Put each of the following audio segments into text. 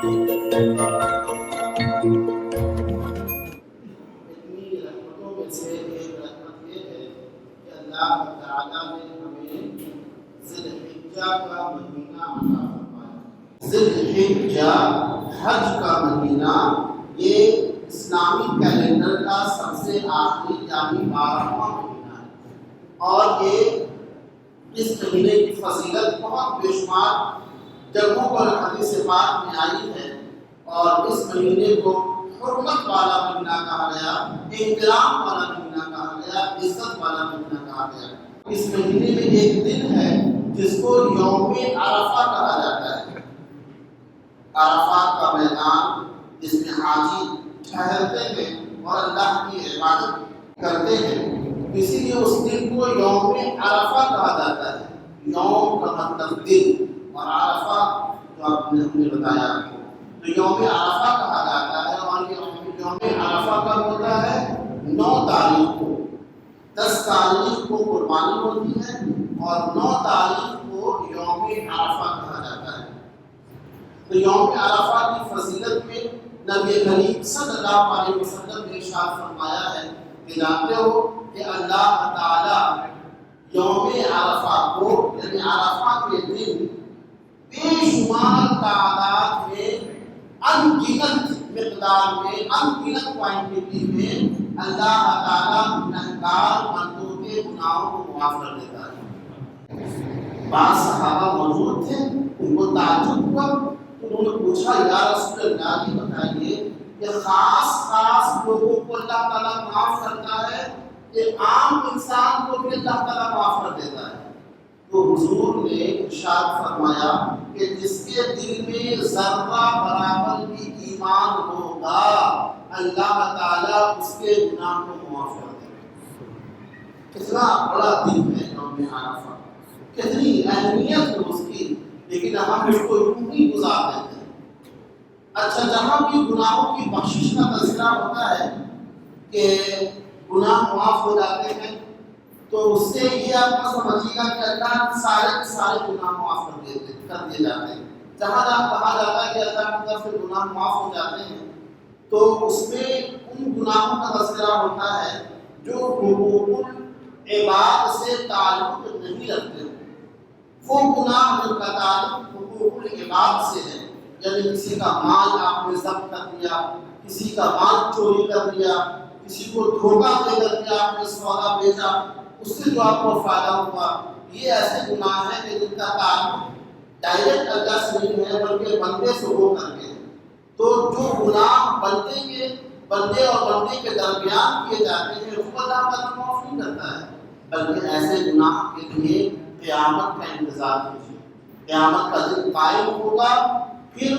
رحمتوں میں سے ایک رحمت یہ ہے کہ اللہ تعالیٰ نے ہمیں ذی الحجہ کا مہینہ عطا فرمایا۔ ذی الحجہ حج کا مہینہ یہ اسلامی کیلنڈر کا سب سے آخری یعنی 12واں مہینہ ہے، اور یہ اس مہینے کی فضیلت بہت بے شمار جگہوں پر حدیث پاک میں آئی ہے، اور اس مہینے کو حرمت والا مہینہ کہا گیا، احترام والا مہینہ کہا گیا، عزت والا مہینہ کہا گیا۔ اس مہینے میں ایک دن ہے جس کو یوم عرفہ کہا جاتا ہے۔ عرفات کا میدان جس میں حاجی ٹھہرتے ہیں اور اللہ کی عبادت کرتے ہیں، اسی لیے اس دن کو یوم عرفہ کہا جاتا ہے۔ یوم کا مطلب دن، اور عرفہ جو ہم نے بتایا تو یوم عرفہ کہا جاتا ہے۔ اور یوم عرفہ کب ہوتا ہے؟ 9 تاریخ کو۔ 10 تاریخ کو قربانی ہوتی ہے اور 9 تاریخ کو یوم عرفہ کہا جاتا ہے۔ تو یوم عرفہ کی فضیلت میں نبی کریم صلی اللہ علیہ وسلم نے ارشاد فرمایا ہے کہ جانتے ہو کہ اللہ تعالی یوم عرفہ کو یعنی عرفہ کے دن بے شمار تعداد میں انگنت مقدار میں انگنت کوانٹٹی میں اللہ تعالیٰ گنہگار بندوں کے گناہوں کو معاف کر دیتا ہے۔ بعض صحابہ موجود تھے، ان کو تعجب ہوا، انہوں نے پوچھا یا رسول اللہ یہ بتائیے کہ خاص لوگوں کو اللہ تعالیٰ معاف کرتا ہے کہ عام انسان کو بھی اللہ تعالیٰ معاف کر دیتا ہے؟ تو حضور نے ارشاد فرمایا کہ جس کے دل میں ذرہ برابر بھی ایمان ہوگا اللہ تعالیٰ اس کے گناہ کو معاف کر دے گا۔ کتنا بڑا دن ہے یوم عرفہ، کتنی اہمیت ہے اس کی، لیکن ہم اس کو یوں ہی گزار دیتے ہیں۔ اچھا، جہاں بھی گناہوں کی بخشش کا تذکرہ ہوتا ہے کہ گناہ معاف ہو جاتے ہیں، تو اس سے یہ آپ کو سمجھیے گا کہ اللہ سارے کے سارے گناہ معاف کر دیے جاتے ہیں۔ جہاں کہا جاتا ہے کہ اللہ کی طرف سے گناہ معاف ہو جاتے ہیں، تو اس میں ان گناہوں کا تذکرہ ہوتا ہے جو حقوق العباد سے تعلق نہیں رکھتے۔ وہ گناہ جن کا تعلق حقوق العباد سے ہے، یعنی کسی کا مال آپ نے ضبط کر لیا، کسی کا مال چوری کر لیا، کسی کو دھوکہ دے کر کے آپ نے سودا بیچا، اس سے جو آپ کو فائدہ ہوا، یہ ایسے گناہ ہیں کہ جن کا تعلق ڈائریکٹ اللہ سے نہیں ہے بلکہ بندے سے ہو کر کے۔ تو جو گناہ بندے اور بندے کے درمیان کیے جاتے ہیں اس کو اللہ تعالیٰ معاف نہیں کرتا ہے، بلکہ ایسے گناہ کے لیے قیامت کا انتظار کیجیے۔ قیامت کا دن قائم ہوگا، پھر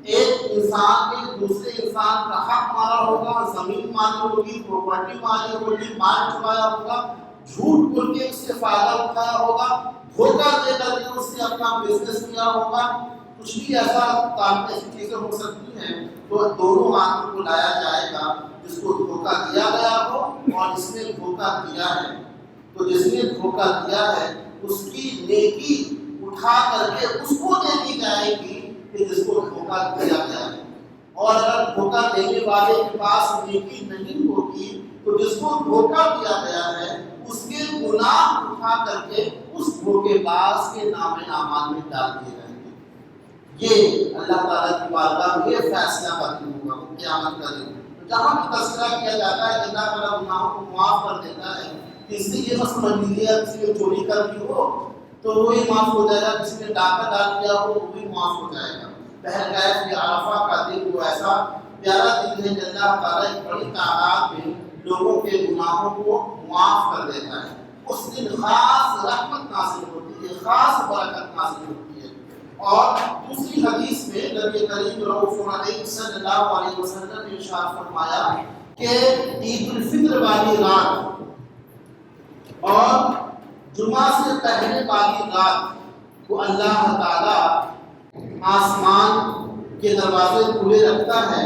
ایک انسان نے دوسرے انسان کا حق مارا ہوگا، زمین ماری ہوگی، پراپرٹی ماری ہوگی، مال چرایا ہوگا، جھوٹ بول کے اس سے فائدہ اٹھایا ہوگا، دھوکہ دے کر کے اس نے اپنا بزنس کیا ہوگا، کچھ بھی ایسا ایسی چیزیں ہو سکتی ہیں۔ تو دونوں آدمی کو لایا جائے گا، جس کو دھوکہ دیا گیا ہو اور جس نے دھوکہ دیا ہے۔ تو جس نے دھوکہ دیا ہے اس کی نیکی اٹھا کر کے اس کو دے دی جائے گی کہ جس کو دھوکہ دیا گیا ہے، اور اگر دھوکہ دینے والے کے پاس نیکی نہیں ہوگی تو جس کو دھوکہ دیا گیا ہے اس کے گناہ اٹھا کر کے اس دھوکے باز کے نام اعمال میں ڈال دیے جائیں گے۔ یہ اللہ تعالیٰ کی بارگاہ میں یہ فیصلہ کا دن ہوگا، قیامت کا دن۔ جہاں بھی تذکرہ کیا جاتا ہے کہ اللہ تعالیٰ گناہوں کو معاف کر دیتا ہے، اس سے یہ مت سمجھ لیجیے کسی نے چوری کر دی ہو تو وہی معاف ہو جائے گا، کسی نے ڈاکہ ڈال دیا ہو وہ بھی معاف ہو جائے گا۔ بہرکیف یہ عرفہ کا دن وہ ایسا پیارا دن ہے کہ اللہ تعالیٰ ایک بڑی تعداد میں لوگوں کے گناہوں کو معاف کر دیتا ہے۔ اس دن خاص رحمت نازل ہوتی ہے، خاص برکت نازل ہوتی ہے۔ اور دوسری حدیث میں نبی کریم رؤوف رحیم صلی اللہ علیہ وسلم نے ارشاد فرمایا کہ عید الفطر والی رات اور جمعہ سے پہلے والی رات کو اللہ تعالی آسمان کے دروازے کھلے رکھتا ہے،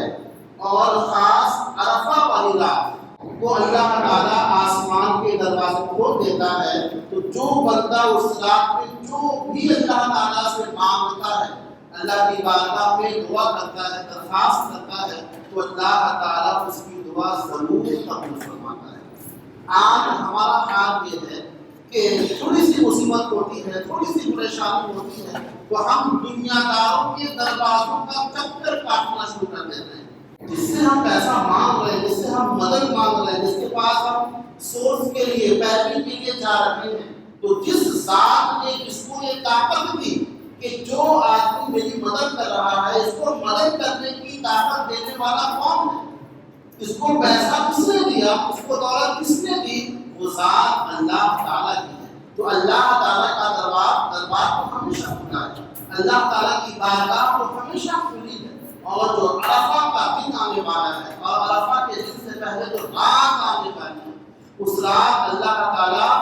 اور خاص عرفہ والی رات کو اللہ تعالیٰ آسمان کے دروازے کھول دیتا ہے۔ تو جو بندہ اس رات میں جو بھی اللہ تعالیٰ سے مانگتا ہے اللہ کی بارگاہ میں دعا کرتا ہے، درخواست کرتا ہے، تو اللہ تعالیٰ اس کی دعا ضرور قبول فرماتا ہے۔ آج ہمارا حال یہ ہے کہ تھوڑی سی مصیبت ہوتی ہے، تھوڑی سی پریشانی ہوتی ہے تو ہم دنیا داروں کے دروازوں کا چکر کاٹنا شروع کر دیتے ہیں، جس سے ہم پیسہ مانگ رہے ہیں، جس سے ہم مدد مانگ رہے ہیں، جس کے پاس ہم سورس کے لیے پیسے کے لیے جا رہے ہیں، تو جس ذات نے جس کو یہ طاقت دی کہ جو آدمی میری مدد کر رہا ہے اس کو مدد کرنے کی طاقت دینے والا کون ہے، اس کو پیسہ کس نے دیا، اس کو دولت کس نے دی، وہ ذات اللہ تعالیٰ کی ہے۔ تو اللہ تعالیٰ کا دربار تو ہمیشہ کھلا ہے، اللہ تعالیٰ کی بارگاہ تو ہمیشہ کھلی ہے۔ اور جو عرفہ کا دن آنے والا ہے اور عرفہ کے دن سے پہلے جو رات آنے والی ہے، اس رات اللہ تعالیٰ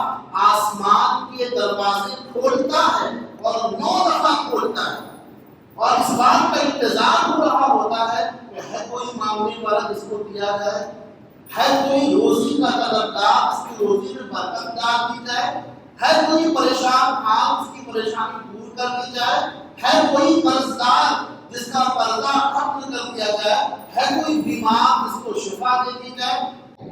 آسمان کے دروازے کھولتا ہے اور 9 دفعہ کھولتا ہے، اور اس بات کا انتظار ہو رہا ہوتا ہے کہ ہے کوئی مانگنے والا جس کو دیا جائے، ہے کوئی روزی کا طلبگار اس کی روزی میں برکت ڈال دی جائے، ہے کوئی پریشان حال اس کی پریشانی دور کر دی جائے، ہے کوئی قرضدار جس کا قرضہ ختم کر دیا جائے، ہے کوئی بیمار جس کو شفا دے دی جائے،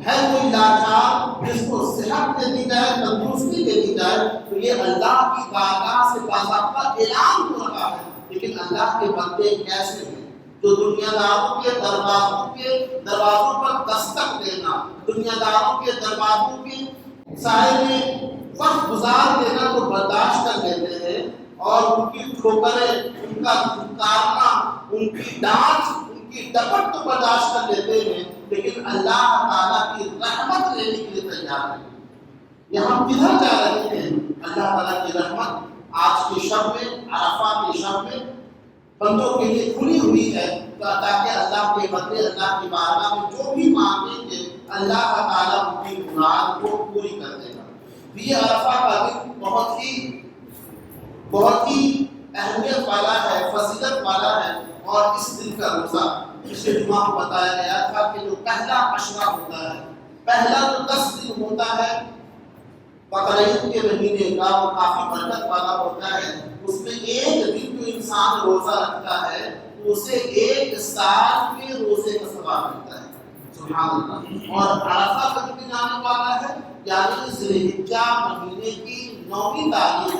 ہے کوئی لاچار جس کو صحت دے دی جائے، تندرستی دے دی جائے۔ تو یہ اللہ کی بارگاہ سے باضابطہ اعلان ہو رہا ہے۔ لیکن اللہ کے بندے کیسے ہیں جو دنیا داروں کے دروازوں پر دستک دینا، دنیا داروں کے دروازوں کے سائے میں وقت گزار دینا تو برداشت کر لیتے ہیں، اور ان کی ٹھوکریں، ان کا دھتکارنا، ان کی ڈانٹ، ان کی ڈپٹ تو برداشت کر لیتے ہیں، لیکن اللہ تعالیٰ کی رحمت لینے کے لیے تیار ہیں۔ یہ ہم کدھر جا رہے ہیں؟ اللہ تعالیٰ کی رحمت آج کے شب میں، عرفہ کے شب میں بندوں کے لیے کھلی ہوئی ہے، تاکہ اللہ کے بندے اللہ کی بارگاہ میں جو بھی مانگیں گے اللہ تعالیٰ ان کی مراد کو پوری کر دے گا۔ یہ عرفہ کا دن بہت ہی اہمیت والا ہے، فضیلت والا ہے، اور اس دن کا روزہ پچھلے جمعہ کو بتایا گیا تھا کہ جو پہلا عشرہ ہوتا ہے، پہلا جو 10 دن ہوتا ہے بقرعید کے مہینے کا، وہ کافی برکت والا ہوتا ہے۔ اس میں ایک دن جو انسان روزہ رکھتا ہے اسے 1 سال کے روزے کا ثواب ملتا ہے۔ سبحان اللہ۔ اور عرفہ کا دن آنے والا ہے، یعنی ذی الحجہ مہینے کی 9ویں تاریخ،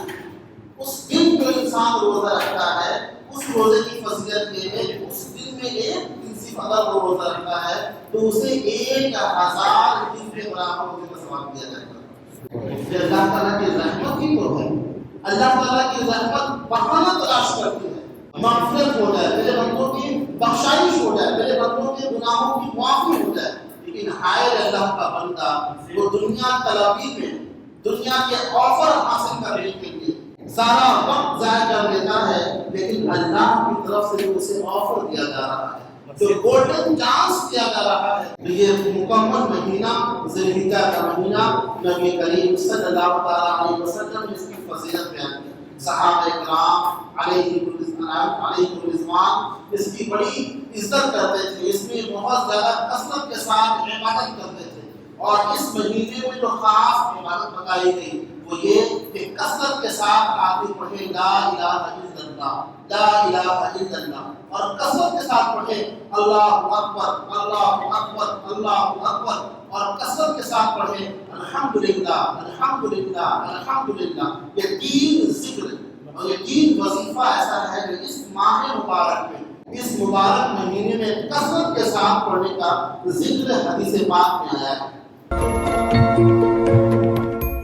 اس دن جو انسان روزہ رکھتا ہے اس روزے کی فضیلت یہ ہے کہ اس دن میں ایک دن سے اگر وہ روزہ رکھتا ہے تو اسے 1000 دن کے برابر روزے کا ثواب دیا جائے گا۔ یہ اللہ تعالیٰ کی رحمت ہی تو ہے۔ اللہ تعالیٰ کی رحمت بہانہ تلاش کرتی ہے، مغفرت ہو جائے، میرے بندوں کی بخشائش ہو جائے، میرے بندوں کے گناہوں کی معافی ہو جائے، لیکن ہائے اللہ کا بندہ وہ دنیا طلبی میں، دنیا کے آفر حاصل کرنے کے لیے سارا وقت ضائع کر دیتا ہے، لیکن اللہ کی طرف سے اسے آفر دیا جا رہا ہے، جو گولڈن چانس دیا جا رہا ہے۔ یہ مکمل مہینہ ذی الحجہ کا مہینہ، نبی کریم صلی اللہ تعالیٰ علیہ وسلم نے اس کی فضیلت بیان کی، صحابہ کرام علیہ الرضوان اس کی بڑی عزت کرتے تھے، اس میں بہت زیادہ کثرت کے ساتھ عبادت کرتے تھے، اور اس مہینے میں جو خاص عبادت بتائی گئی وہ یہ کہ کثرت کے ساتھ آدمی پڑھے لا الہ الا اللہ، لا الہ الا اللہ، اور کثرت کے ساتھ پڑھے اللہ اکبر، اللہ اکبر، اللہ اکبر، اور کثرت کے ساتھ پڑھے الحمدللہ، الحمدللہ، الحمدللہ۔ یہ 3 ذکر اور یہ 3 وظیفہ ایسا ہے کہ اس ماہ مبارک میں، اس مبارک مہینے میں کثرت کے ساتھ پڑھنے کا ذکر حدیث پاک میں آیا ہے۔